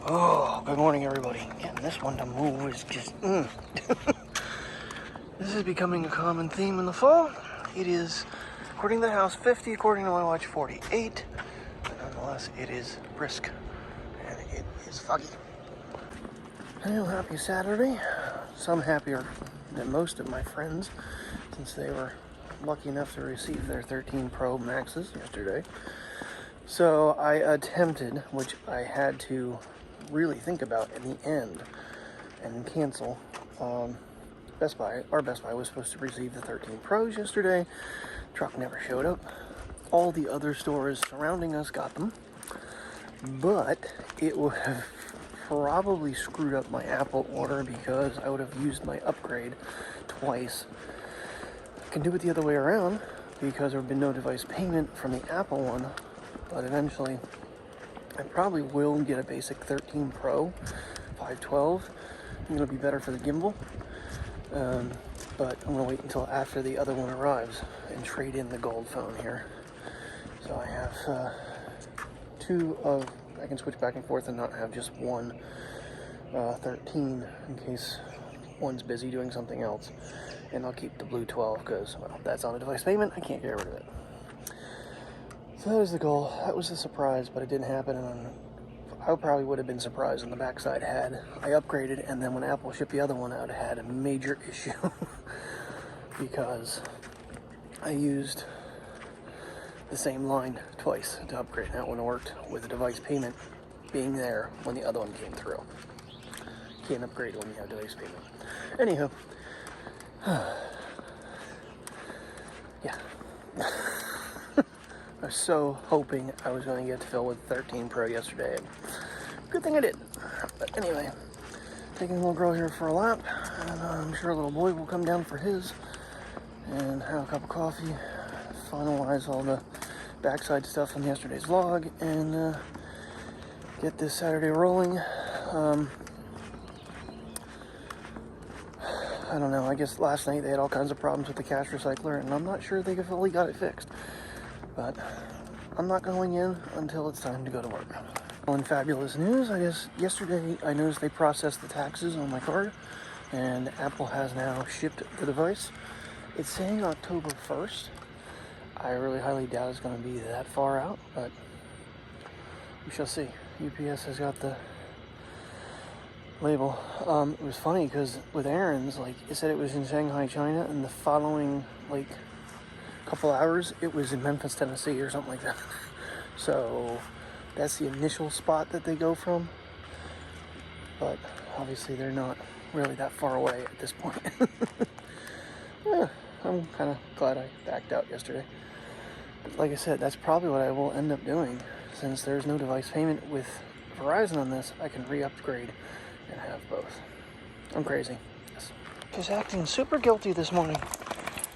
Oh, good morning, everybody. Getting this one to move is just, This is becoming a common theme in the fall. It is, according to the house, 50, according to my watch, 48. But nonetheless, it is brisk, and it is foggy. Well, happy Saturday. Some happier than most of my friends, since they were lucky enough to receive their 13 Pro Maxes yesterday. So I attempted, which I had to really think about in the end and cancel. Best Buy, our Best Buy was supposed to receive the 13 Pros yesterday. Truck never showed up. All the other stores surrounding us got them, but it would have probably screwed up my Apple order because I would have used my upgrade twice. I can do it the other way around because there would have been no device payment from the Apple one, but eventually I probably will get a basic 13 Pro 512. It'll be better for the gimbal, but I'm going to wait until after the other one arrives and trade in the gold phone here. So I have two of, I can switch back and forth and not have just one 13 in case one's busy doing something else. And I'll keep the blue 12 because, well, that's on a device payment. I can't get rid of it. So that was the goal. That was a surprise, but it didn't happen. And I probably would have been surprised on the backside had I upgraded, and then when Apple shipped the other one out, I had a major issue because I used the same line twice to upgrade. That one worked with the device payment being there when the other one came through. Can't upgrade when you have device payment. Anywho, yeah. I was so hoping I was going to get to fill with 13 Pro yesterday. Good thing I did. But anyway, taking a little girl here for a lap, and I'm sure a little boy will come down for his and have a cup of coffee, finalize all the backside stuff from yesterday's vlog, and get this Saturday rolling. I don't know, I guess last night they had all kinds of problems with the cash recycler, and I'm not sure they fully got it fixed. But I'm not going in until it's time to go to work. Well, in fabulous news, I guess yesterday I noticed they processed the taxes on my card, and Apple has now shipped the device. It's saying October 1st. I really highly doubt it's going to be that far out, but we shall see. UPS has got the label. It was funny because with Aaron's, like, it said it was in Shanghai, China, and the following, like, couple hours it was in Memphis, Tennessee or something like that. So that's the initial spot that they go from, but obviously they're not really that far away at this point. Yeah, I'm kind of glad I backed out yesterday, but like I said, that's probably what I will end up doing. Since there's no device payment with Verizon on this, I can re-upgrade and have both. I'm crazy. Yes. Just acting super guilty this morning.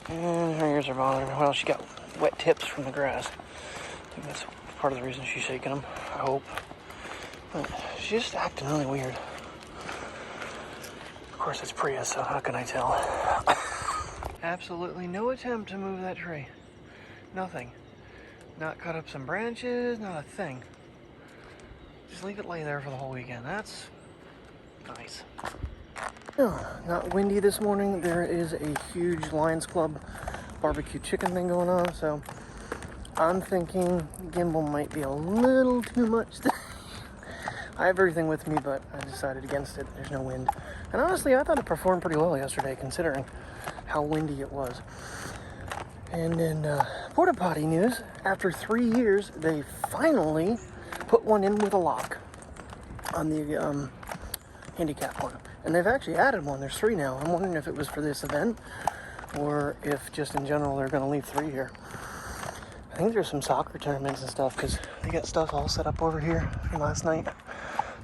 And her ears are bothering me. Well, she got wet tips from the grass. I think that's part of the reason she's shaking them, I hope. But she's just acting really weird. Of course, it's Prius, so how can I tell? Absolutely no attempt to move that tree. Nothing. Not cut up some branches, not a thing. Just leave it lay there for the whole weekend. That's nice. Not windy this morning. There is a huge Lions Club barbecue chicken thing going on, so I'm thinking gimbal might be a little too much. I have everything with me, but I decided against it. There's no wind. And honestly, I thought it performed pretty well yesterday, considering how windy it was. And in porta potty news, after 3 years, they finally put one in with a lock on the handicap one. And they've actually added one. There's 3 now. I'm wondering if it was for this event or if just in general they're going to leave 3 here. I think there's some soccer tournaments and stuff because they got stuff all set up over here from last night.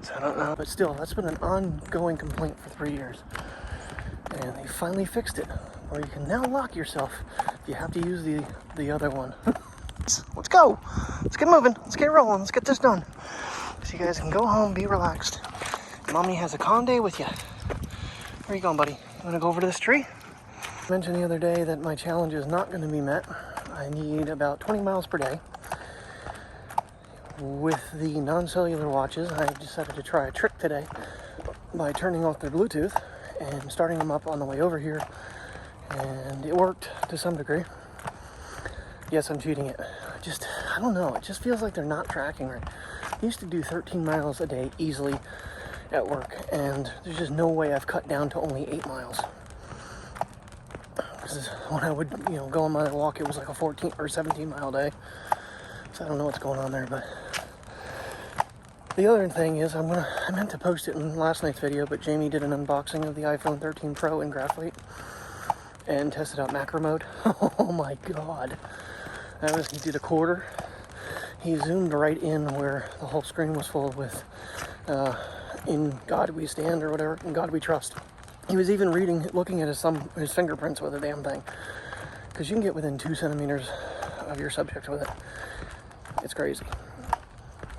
So I don't know. But still, that's been an ongoing complaint for 3 years. And they finally fixed it. Or you can now lock yourself if you have to use the other one. Let's go. Let's get moving. Let's get rolling. Let's get this done. So you guys can go home, be relaxed. Mommy has a con day with you. Where are you going, buddy? You want to go over to this tree? I mentioned the other day that my challenge is not going to be met. I need about 20 miles per day. with the non-cellular watches, I decided to try a trick today by turning off their Bluetooth and starting them up on the way over here, and it worked to some degree. Yes, I'm cheating it. I don't know, it just feels like they're not tracking right. I used to do 13 miles a day easily at work, and there's just no way I've cut down to only 8 miles. Because when I would, go on my walk, it was like a 14 or 17 mile day. So I don't know what's going on there, but the other thing is I meant to post it in last night's video, but Jamie did an unboxing of the iPhone 13 Pro in graphite and tested out macro mode. Oh my god. He did a quarter. He zoomed right in where the whole screen was full with In God We Stand or whatever, In God We Trust. He was even looking at his fingerprints with the damn thing. Because you can get within 2 centimeters of your subject with it. It's crazy.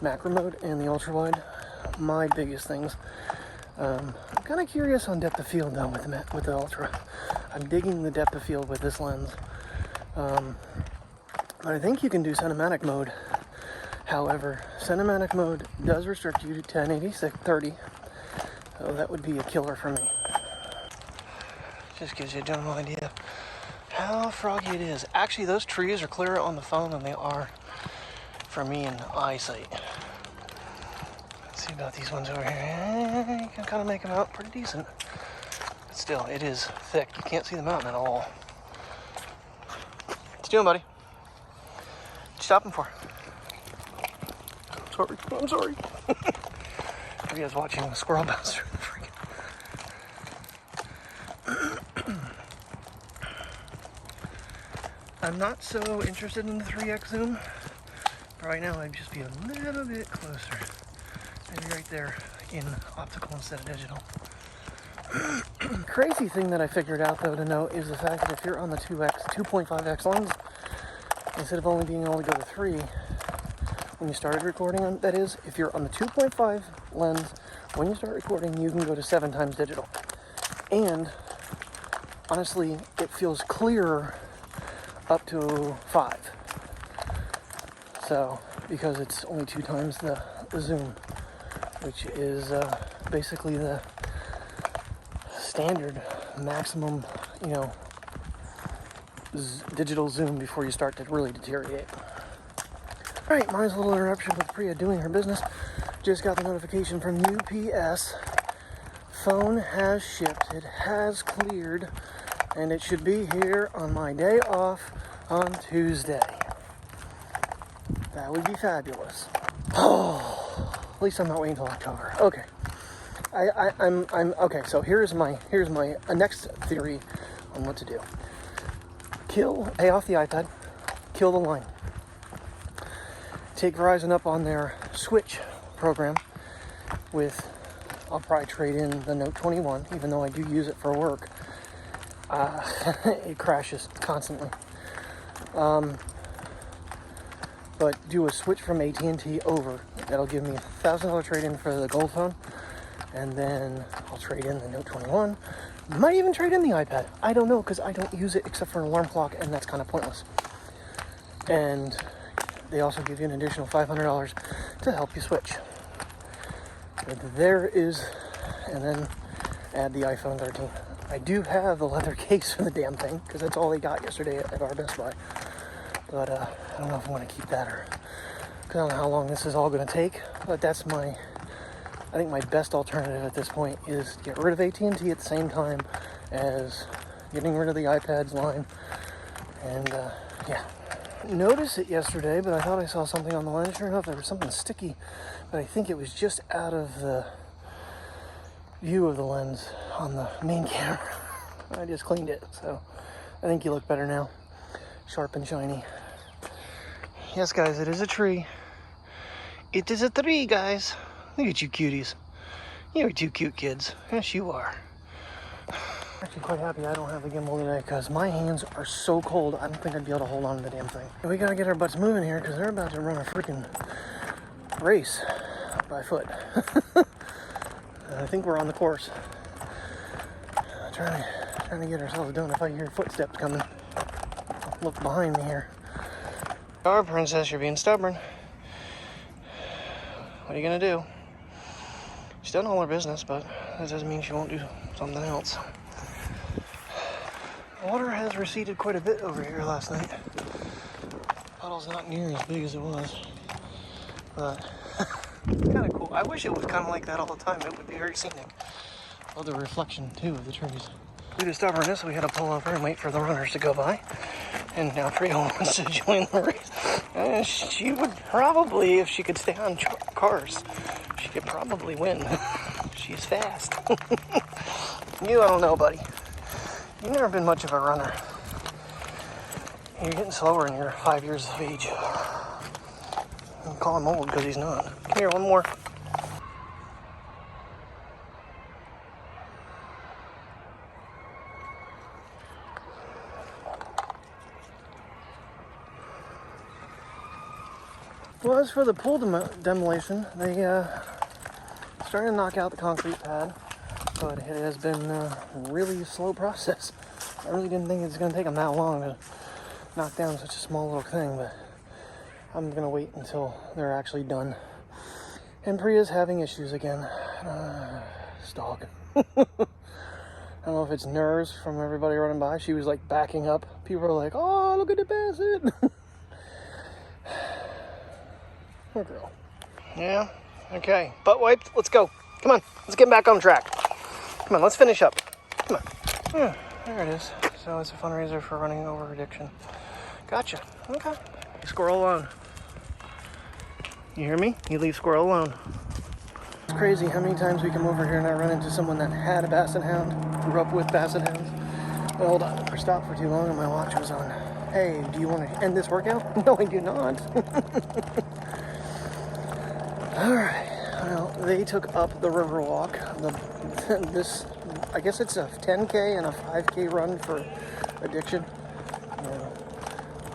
Macro mode and the ultra wide, my biggest things. I'm kind of curious on depth of field though with the ultra. I'm digging the depth of field with this lens. But I think you can do cinematic mode. However, cinematic mode does restrict you to 1080-30, so that would be a killer for me. Just gives you a general idea of how froggy it is. Actually, those trees are clearer on the phone than they are for me in eyesight. Let's see about these ones over here. You can kind of make them out pretty decent. But still, it is thick. You can't see the mountain at all. What you doing, buddy? What you stopping for? I'm sorry. Maybe I was watching a squirrel bounce through the freaking. I'm not so interested in the 3x zoom. Right now, I'd just be a little bit closer. Maybe right there in optical instead of digital. Crazy thing that I figured out though to note is the fact that if you're on the 2.5x lens, instead of only being able to go to 3, when you started recording, that is, if you're on the 2.5 lens, when you start recording, you can go to 7 times digital. And honestly, it feels clearer up to 5. So, because it's only 2 times the zoom, which is basically the standard maximum, digital zoom before you start to really deteriorate. Alright, mine's a little interruption with Priya doing her business. Just got the notification from UPS. Phone has shipped. It has cleared. And it should be here on my day off on Tuesday. That would be fabulous. Oh, at least I'm not waiting until October. Okay. I'm okay, so here's my next theory on what to do. Pay off the iPad. Kill the line. Take Verizon up on their Switch program I'll probably trade in the Note 21, even though I do use it for work. It crashes constantly. But do a switch from AT&T over. That'll give me $1,000 trade-in for the gold phone, and then I'll trade in the Note 21. Might even trade in the iPad. I don't know, because I don't use it except for an alarm clock, and that's kind of pointless. And they also give you an additional $500 to help you switch. But and then add the iPhone 13. I do have the leather case for the damn thing, because that's all they got yesterday at our Best Buy. But I don't know if I want to keep that, because I don't know how long this is all going to take. But that's I think my best alternative at this point is to get rid of AT&T at the same time as getting rid of the iPad's line. And yeah. Noticed it yesterday, but I thought I saw something on the lens. Sure enough, there was something sticky, but I think it was just out of the view of the lens on the main camera. I just cleaned it, so I think you look better now. Sharp and shiny. Yes, guys, it is a tree. It is a tree, guys. Look at you cuties. You're 2 cute kids. Yes, you are. Actually quite happy I don't have the gimbal today, because my hands are so cold, I don't think I'd be able to hold on to the damn thing. We gotta get our butts moving here, because they're about to run a freaking race by foot. I think we're on the course. Trying to get ourselves done. If I hear footsteps coming, look behind me here. Our princess, you're being stubborn. what are you gonna do? She's done all her business, but that doesn't mean she won't do something else. Water has receded quite a bit over here last night. Puddle's not near as big as it was, but it's kind of cool. I wish it was kind of like that all the time. It would be very scenic. Oh, the reflection too of the trees. Due to stubbornness, we had to pull over and wait for the runners to go by. And now Priya wants to join the race. She would probably, if she could stay on cars, she could probably win. She's fast. You, I don't know, buddy. You've never been much of a runner. You're getting slower and you're 5 years of age. I'll call him old because he's not. Come here, one more. Well, as for the pool demolition, they started to knock out the concrete pad, but it has been a really slow process. I really didn't think it was going to take them that long to knock down such a small little thing, but I'm going to wait until they're actually done. And Priya's having issues again. Stalk. I don't know if it's nerves from everybody running by. She was like backing up. People were like, oh, look at the basset. Poor girl. Yeah, okay. Butt wiped. Let's go. Come on. Let's get back on track. Come on, let's finish up. Come on. Yeah, there it is. So it's a fundraiser for running over addiction. Gotcha. Okay. Squirrel alone. You hear me? You leave squirrel alone. It's crazy how many times we come over here and I run into someone that had a basset hound, grew up with basset hounds. But hold on, I stopped for too long and my watch was on. Hey, do you want to end this workout? No, I do not. Alright, well, they took up the river walk. I guess it's a 10K and a 5K run for addiction.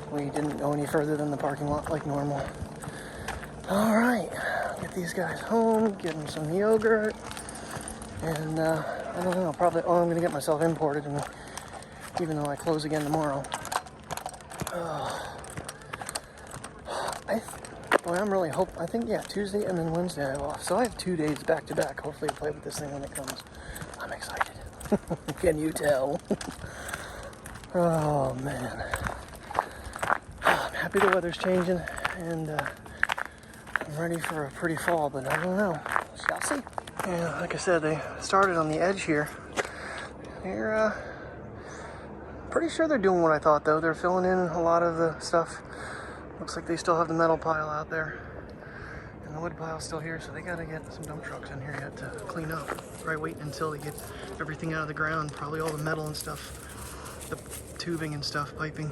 We didn't go any further than the parking lot like normal. Alright, get these guys home, give them some yogurt, and I don't know, probably, I'm going to get myself imported, and even though I close again tomorrow. I'm really I think, yeah, Tuesday and then Wednesday I have off. So I have 2 days back to back. Hopefully I'll play with this thing when it comes. I'm excited. Can you tell? Oh, man. I'm happy the weather's changing, and I'm ready for a pretty fall, but I don't know. Shall see. Yeah, like I said, they started on the edge here. They're pretty sure they're doing what I thought, though. They're filling in a lot of the stuff. Looks like they still have the metal pile out there, and the wood pile's still here, so they gotta get some dump trucks in here yet to clean up. Probably waiting until they get everything out of the ground, probably all the metal and stuff, the tubing and stuff, piping.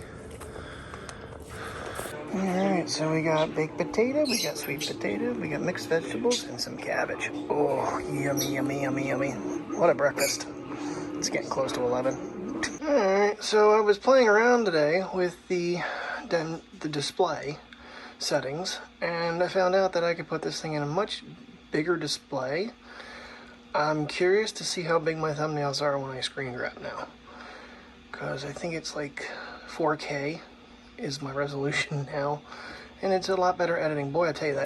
Alright, so we got baked potato, we got sweet potato, we got mixed vegetables, and some cabbage. Oh, yummy, yummy, yummy, yummy. What a breakfast. It's getting close to 11. Alright, so I was playing around today with the display settings, and I found out that I could put this thing in a much bigger display. I'm curious to see how big my thumbnails are when I screen grab now, because I think it's like 4K is my resolution now, and it's a lot better editing. Boy, I tell you,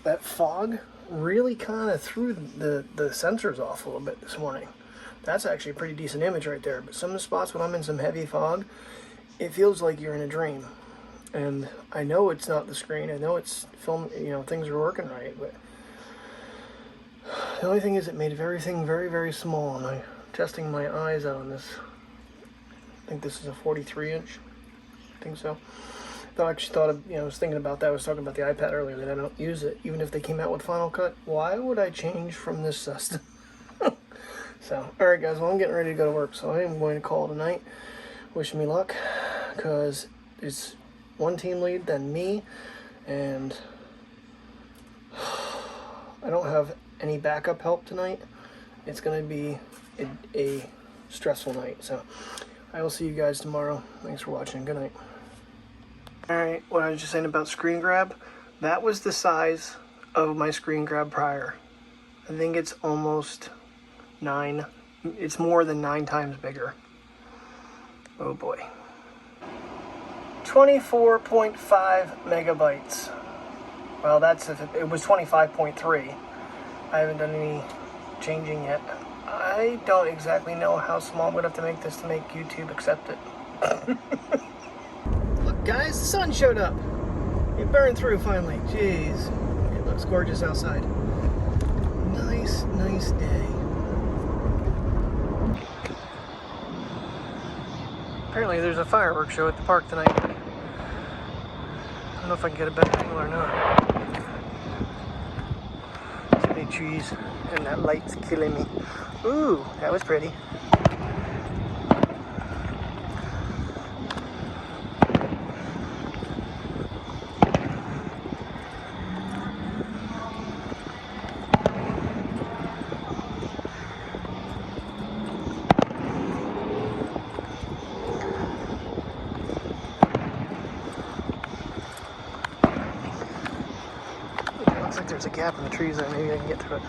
that fog really kind of threw the sensors off a little bit this morning. That's actually a pretty decent image right there, but some of the spots when I'm in some heavy fog, it feels like you're in a dream. And I know it's not the screen, I know it's film, things are working right, but the only thing is it made everything very, very small, and I'm testing my eyes out on this. I think this is a 43 inch. I think so. I actually thought of, I was thinking about that. I was talking about the iPad earlier, that I don't use it. Even if they came out with Final Cut, why would I change from this system? So, alright guys, well I'm getting ready to go to work, so I am going to call it a night. Wish me luck, because it's one team lead, then me, and I don't have any backup help tonight. It's going to be a stressful night, so I will see you guys tomorrow. Thanks for watching. Good night. Alright, what I was just saying about screen grab, that was the size of my screen grab prior. I think it's almost 9. It's more than 9 times bigger. Oh boy. 24.5 megabytes. Well, that's if it was 25.3. I haven't done any changing yet. I don't exactly know how small I'm going to have to make this to make YouTube accept it. Look, guys, the sun showed up. It burned through finally. Jeez. It looks gorgeous outside. Nice, nice day. Apparently there's a fireworks show at the park tonight. I don't know if I can get a better angle or not. Too many trees and that light's killing me. Ooh, that was pretty. Looks like there's a gap in the trees there. Maybe I can get through it.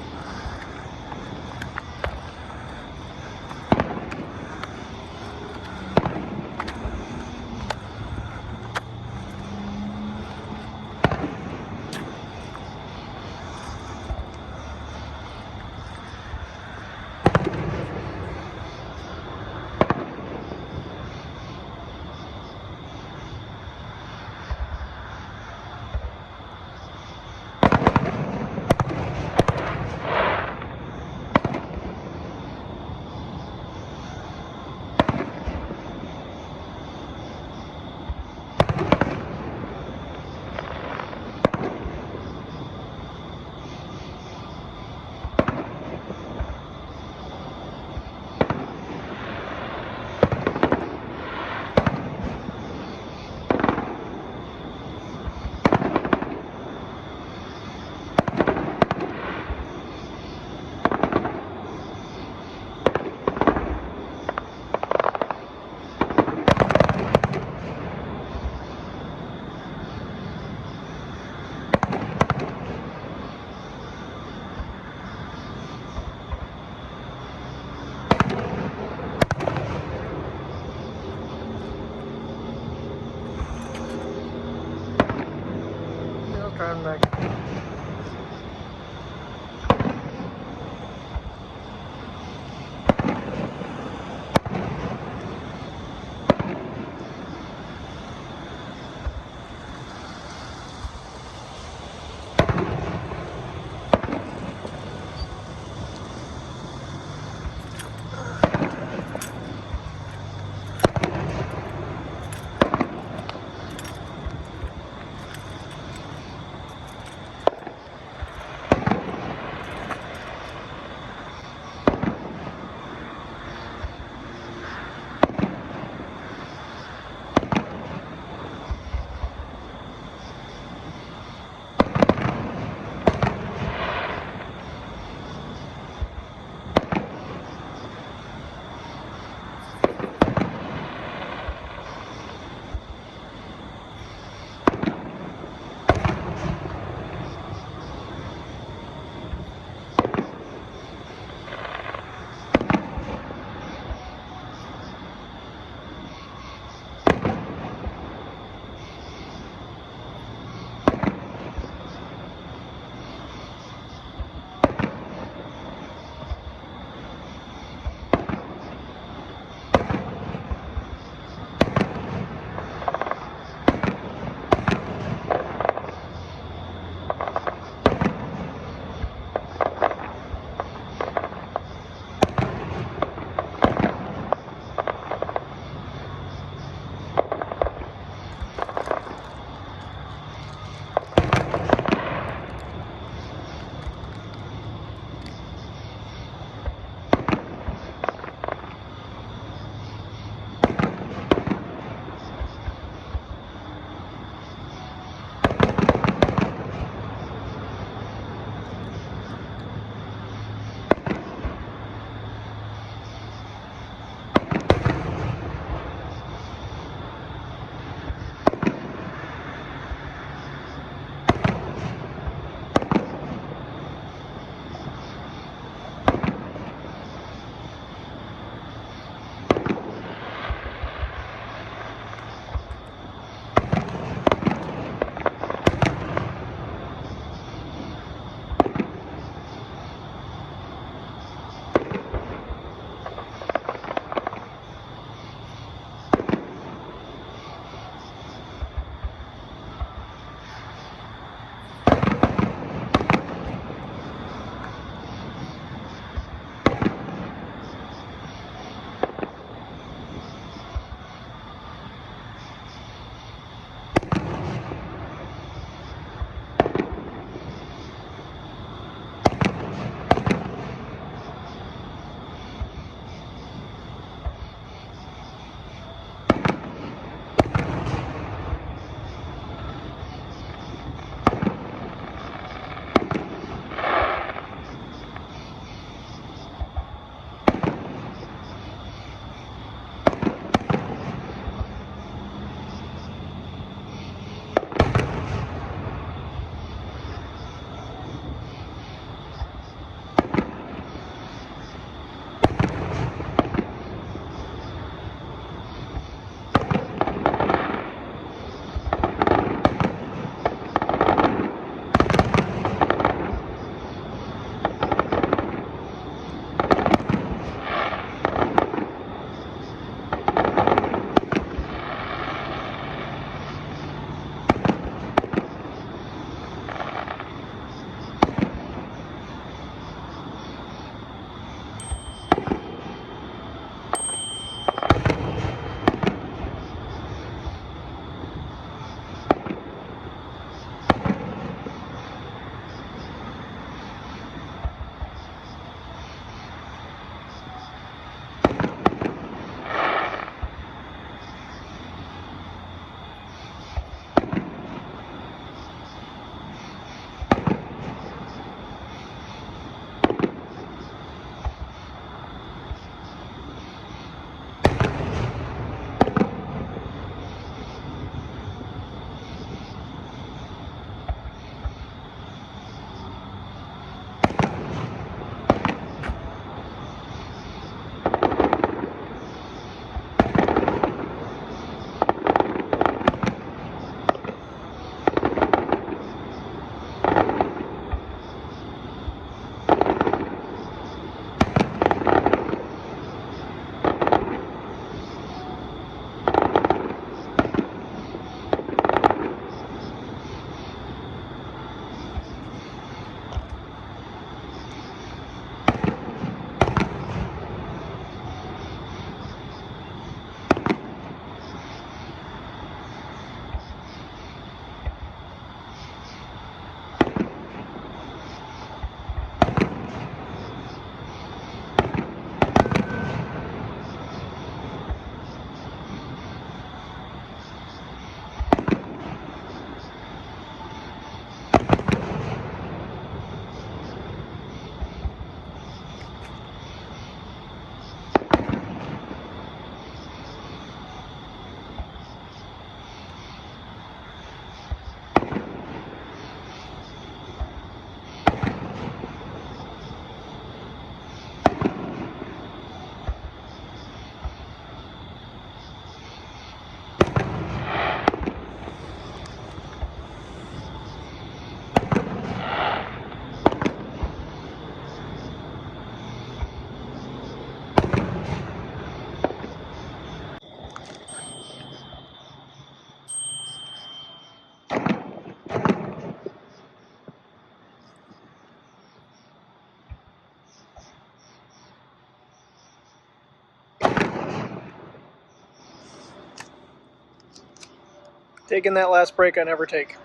Taking that last break I never take.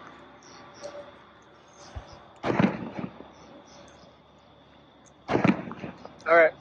Alright.